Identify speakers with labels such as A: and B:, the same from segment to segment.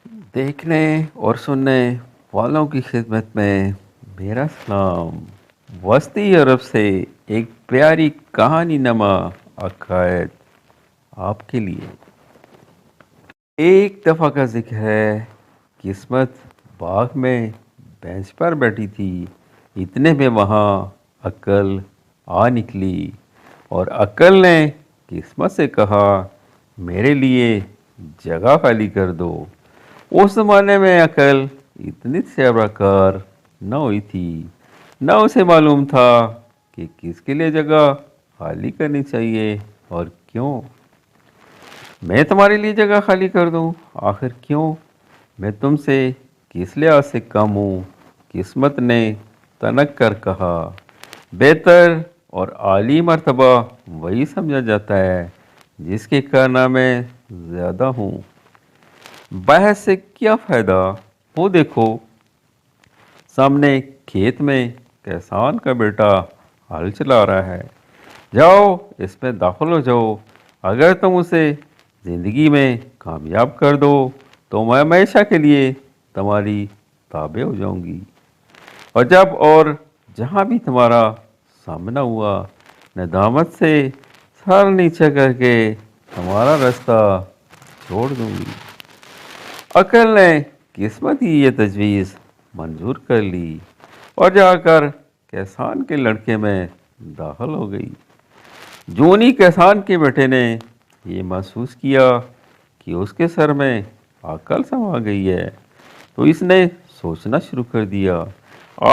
A: دیکھنے اور سننے والوں کی خدمت میں میرا سلام۔ وسطی عرب سے ایک پیاری کہانی نما عقائد آپ کے لیے۔ ایک دفعہ کا ذکر ہے، قسمت باغ میں بینچ پر بیٹھی تھی، اتنے میں وہاں عقل آ نکلی اور عقل نے قسمت سے کہا میرے لیے جگہ خالی کر دو۔ اس زمانے میں عقل اتنی سیابہ کار نہ ہوئی تھی، نہ اسے معلوم تھا کہ کس کے لیے جگہ خالی کرنی چاہیے اور کیوں۔ میں تمہارے لیے جگہ خالی کر دوں؟ آخر کیوں؟ میں تم سے کس لحاظ سے کم ہوں؟ قسمت نے تنک کر کہا، بہتر اور اعلی مرتبہ وہی سمجھا جاتا ہے جس کے کارنامے زیادہ ہوں۔ بحث سے کیا فائدہ؟ وہ دیکھو، سامنے کھیت میں کسان کا بیٹا ہل چلا رہا ہے، جاؤ اس میں داخل ہو جاؤ۔ اگر تم اسے زندگی میں کامیاب کر دو تو میں ہمیشہ کے لیے تمہاری تابع ہو جاؤں گی، اور جب اور جہاں بھی تمہارا سامنا ہوا، ندامت سے سر نیچے کر کے تمہارا راستہ چھوڑ دوں گی۔ عقل نے قسمت کی یہ تجویز منظور کر لی اور جا کر کسان کے لڑکے میں داخل ہو گئی۔ جونی کسان کے بیٹے نے یہ محسوس کیا کہ اس کے سر میں عقل سما گئی ہے، تو اس نے سوچنا شروع کر دیا،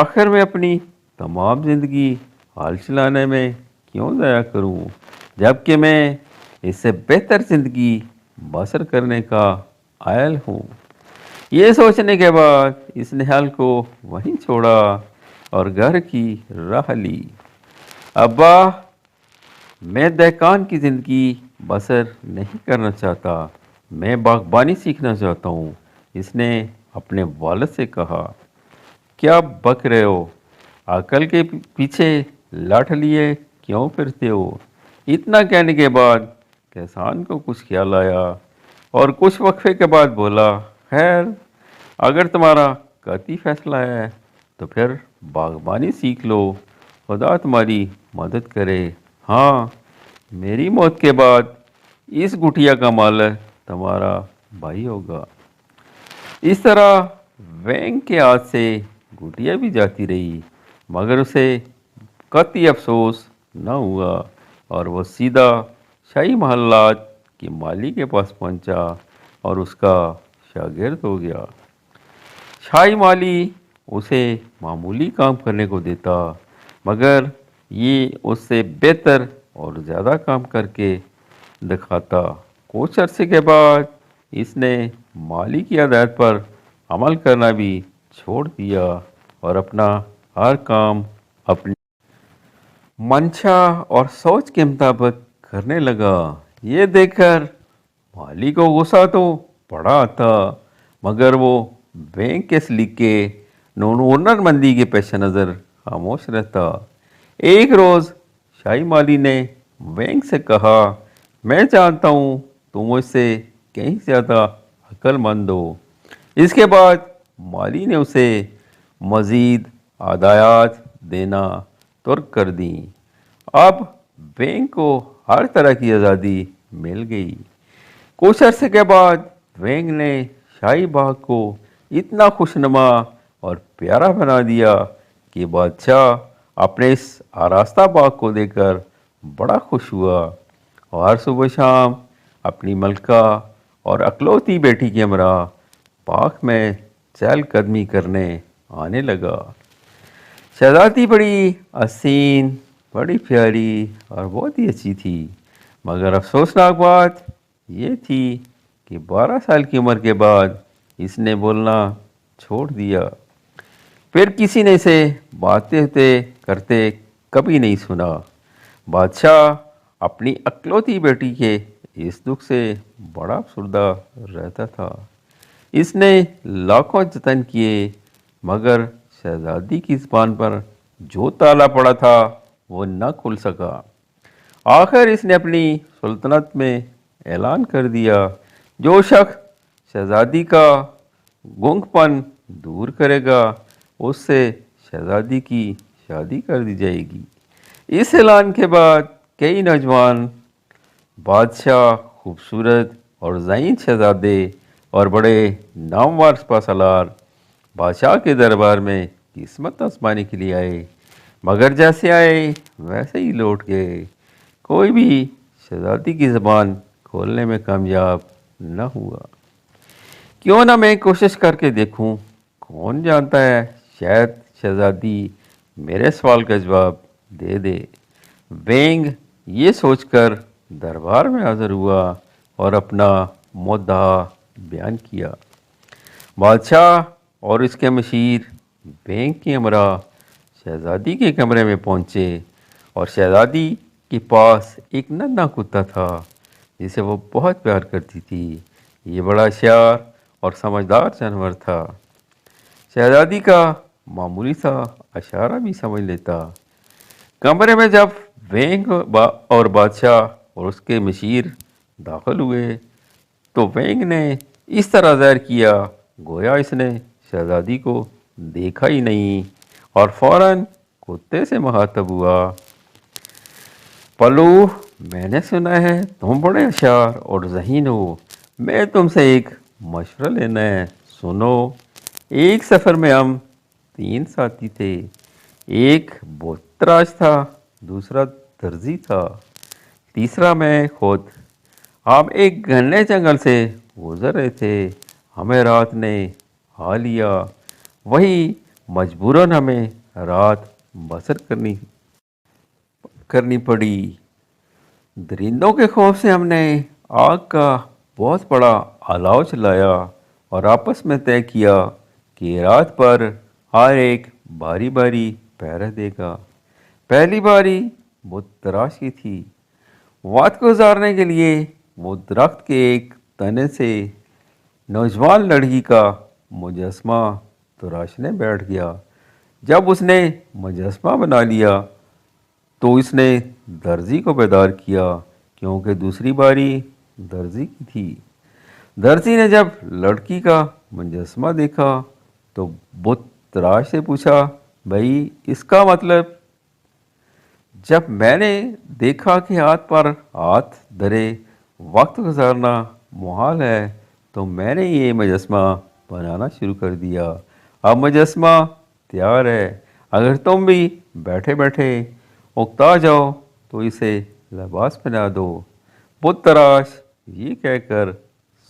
A: آخر میں اپنی تمام زندگی ہل چلانے میں کیوں ضائع کروں، جبکہ میں اس سے بہتر زندگی بسر کرنے کا عائل ہوں۔ یہ سوچنے کے بعد اس نے حل کو وہیں چھوڑا اور گھر کی راہ لی۔ ابا، میں دہقان کی زندگی بسر نہیں کرنا چاہتا، میں باغبانی سیکھنا چاہتا ہوں، اس نے اپنے والد سے کہا۔ کیا بک رہے ہو؟ عقل کے پیچھے لاٹھ لیے کیوں پھرتے ہو؟ اتنا کہنے کے بعد کسان کو کچھ خیال آیا اور کچھ وقفے کے بعد بولا، خیر، اگر تمہارا قطعی فیصلہ ہے تو پھر باغبانی سیکھ لو، خدا تمہاری مدد کرے۔ ہاں، میری موت کے بعد اس گٹھیا کا مالک تمہارا بھائی ہوگا۔ اس طرح وینگ کے ہاتھ سے گٹھیا بھی جاتی رہی، مگر اسے قطعی افسوس نہ ہوا اور وہ سیدھا شاہی محلات کے مالی کے پاس پہنچا اور اس کا شاگرد ہو گیا۔ شاہی مالی اسے معمولی کام کرنے کو دیتا، مگر یہ اس سے بہتر اور زیادہ کام کر کے دکھاتا۔ کچھ عرصے کے بعد اس نے مالی کی ہدایت پر عمل کرنا بھی چھوڑ دیا اور اپنا ہر کام اپنی منشا اور سوچ کے مطابق کرنے لگا۔ یہ دیکھ کر مالی کو غصہ تو بڑا آتا، مگر وہ بینک کے سلیقے ہنر مندی کے پیش نظر خاموش رہتا۔ ایک روز شاہی مالی نے وینگ سے کہا، میں جانتا ہوں تم مجھ سے کہیں زیادہ عقل مند ہو۔ اس کے بعد مالی نے اسے مزید ہدایات دینا ترک کر دیں۔ اب وینگ کو ہر طرح کی آزادی مل گئی۔ کچھ عرصے کے بعد وینگ نے شاہی باغ کو اتنا خوشنما اور پیارا بنا دیا کہ بادشاہ اپنے اس آراستہ باغ کو دیکھ کر بڑا خوش ہوا اور ہر صبح شام اپنی ملکہ اور اکلوتی بیٹی کے ہمراہ باغ میں چہل قدمی کرنے آنے لگا۔ شہزادی بڑی حسین، بڑی پیاری اور بہت ہی اچھی تھی، مگر افسوسناک بات یہ تھی کہ 12 سال کی عمر کے بعد اس نے بولنا چھوڑ دیا۔ پھر کسی نے اسے باتیں کرتے کبھی نہیں سنا۔ بادشاہ اپنی اکلوتی بیٹی کے اس دکھ سے بڑا افسردہ رہتا تھا۔ اس نے لاکھوں جتن کیے، مگر شہزادی کی زبان پر جو تالا پڑا تھا وہ نہ کھل سکا۔ آخر اس نے اپنی سلطنت میں اعلان کر دیا، جو شخص شہزادی کا گونگ پن دور کرے گا اس سے شہزادی کی شادی کر دی جائے گی۔ اس اعلان کے بعد کئی نوجوان بادشاہ، خوبصورت اور ذہین شہزادے اور بڑے نامور سپہ سالار بادشاہ کے دربار میں قسمت آزمانے کے لیے آئے، مگر جیسے آئے ویسے ہی لوٹ گئے۔ کوئی بھی شہزادی کی زبان کھولنے میں کامیاب نہ ہوا۔ کیوں نہ میں کوشش کر کے دیکھوں، کون جانتا ہے شاید شہزادی میرے سوال کا جواب دے دے۔ وینگ یہ سوچ کر دربار میں حاضر ہوا اور اپنا مدعا بیان کیا۔ بادشاہ اور اس کے مشیر وینگ کی ہمراہ شہزادی کے کمرے میں پہنچے اور شہزادی کے پاس ایک ننھا کتا تھا جسے وہ بہت پیار کرتی تھی۔ یہ بڑا ہوشیار اور سمجھدار جانور تھا، شہزادی کا معمولی سا اشارہ بھی سمجھ لیتا۔ کمرے میں جب وینگ اور بادشاہ اور اس کے مشیر داخل ہوئے تو وینگ نے اس طرح ظاہر کیا گویا اس نے شہزادی کو دیکھا ہی نہیں اور فوراً کتے سے مخاطب ہوا۔ پلو، میں نے سنا ہے تم بڑے ہوشیار اور ذہین ہو، میں تم سے ایک مشورہ لینا ہے، سنو۔ ایک سفر میں ہم 3 ساتھی تھے، ایک بت تراش تھا، دوسرا درزی تھا، تیسرا میں خود۔ ہم ایک گھنے جنگل سے گزر رہے تھے، ہمیں رات نے آ لیا، وہی مجبوراً ہمیں رات بسر کرنی پڑی۔ درندوں کے خوف سے ہم نے آگ کا بہت بڑا الاؤ چلایا اور آپس میں طے کیا کہ رات پر ہر ایک باری باری پہرا دے گا۔ پہلی باری بت تراش کی تھی۔ وقت گزارنے کے لیے وہ درخت کے ایک تنے سے نوجوان لڑکی کا مجسمہ تراشنے بیٹھ گیا۔ جب اس نے مجسمہ بنا لیا تو اس نے درزی کو بیدار کیا کیونکہ دوسری باری درزی کی تھی۔ درزی نے جب لڑکی کا مجسمہ دیکھا تو بت تراش سے پوچھا، بھائی اس کا مطلب؟ جب میں نے دیکھا کہ ہاتھ پر ہاتھ دھرے وقت گزارنا محال ہے تو میں نے یہ مجسمہ بنانا شروع کر دیا۔ اب مجسمہ تیار ہے، اگر تم بھی بیٹھے بیٹھے اکتا جاؤ تو اسے لباس پہنا دو۔ بت تراش یہ کہہ کر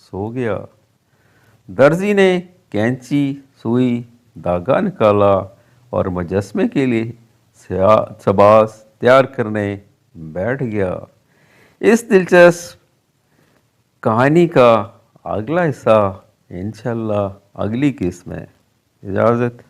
A: سو گیا۔ درزی نے کینچی، سوئی، دھاگا نکالا اور مجسمے کے لیے لباس تیار کرنے بیٹھ گیا۔ اس دلچسپ کہانی کا اگلا حصہ انشاءاللہ اگلی قسط میں۔ اجازت۔